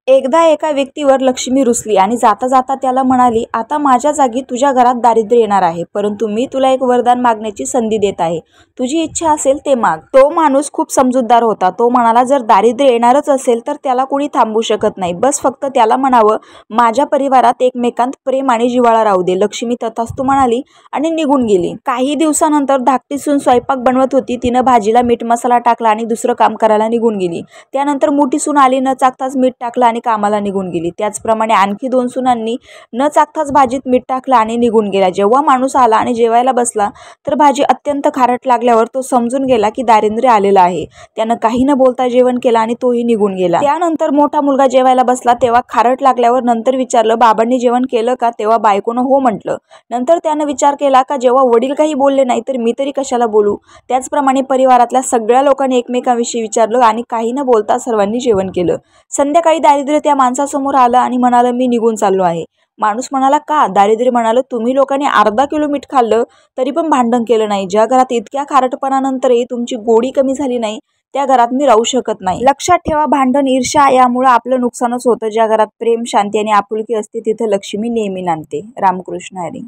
एकदा एका व्यक्तीवर लक्ष्मी रुसली आणि जाता जाता त्याला म्हणाली, आता माझ्या जागी तुझ्या घरात दारिद्र्य येणार आहे, परंतु मी तुला एक वरदान मागण्याची संधी देत आहे. तुझी इच्छा असेल ते माग. तो माणूस खूप समजूतदार होता. तो म्हणाला, जर दारिद्र्य येणारच असेल तर त्याला कोणी थांबवू शकत नाही. बस फक्त त्याला म्हणावं, माझ्या परिवारात एकमेकांत प्रेम आणि जिव्हाळा राहू दे. लक्ष्मी तथास्तु म्हणाली आणि निघून गेली. काही दिवसानंतर धाकटी सून स्वयंपाक बनवत होती. तिनं भाजीला मीठ मसाला टाकला आणि दुसरं काम करायला निघून गेली. त्यानंतर मोठी सून आली, न चाकताच मीठ टाकलं आणि कामाला निघून गेली. त्याचप्रमाणे आणखी 2 सुनांनी न चाकताच भाजीत मीठ टाकलं आणि निघून गेल्या. जेव्हा माणूस आला आणि जेवायला बसला तर भाजी अत्यंत खारट लागल्यावर तो समजून गेला की दारिद्र्य आलेलं आहे. त्यानं काही न बोलता जेवण केलं आणि तोही निघून गेला. त्यानंतर मोठा मुलगा जेवायला बसला तेव्हा खारट लागल्यावर नंतर विचारलं, बाबांनी जेवण केलं का? तेव्हा बायकोनं हो म्हटलं. नंतर त्यानं विचार केला का जेव्हा वडील काही बोलले नाही तर मी तरी कशाला बोलू. त्याचप्रमाणे परिवारातल्या सगळ्या लोकांनी एकमेकांविषयी विचारलं आणि काही न बोलता सर्वांनी जेवण केलं. संध्याकाळी दारिद्र्य त्या माणसासमोर आलं आणि म्हणालं, मी निघून चाललो आहे. माणूस म्हणाला, का? दारिद्र्य म्हणालं, तुम्ही लोकांनी अर्धा किलो मीठ खाल्लं तरी पण भांडण केलं नाही. ज्या घरात इतक्या खारटपणानंतरही तुमची गोडी कमी झाली नाही त्या घरात मी राहू शकत नाही. लक्षात ठेवा, भांडण, ईर्ष्या यामुळे आपलं नुकसानच होतं. ज्या घरात प्रेम, शांती आणि आपुलकी असते तिथं लक्ष्मी नेहमी नांदते. रामकृष्ण हरी.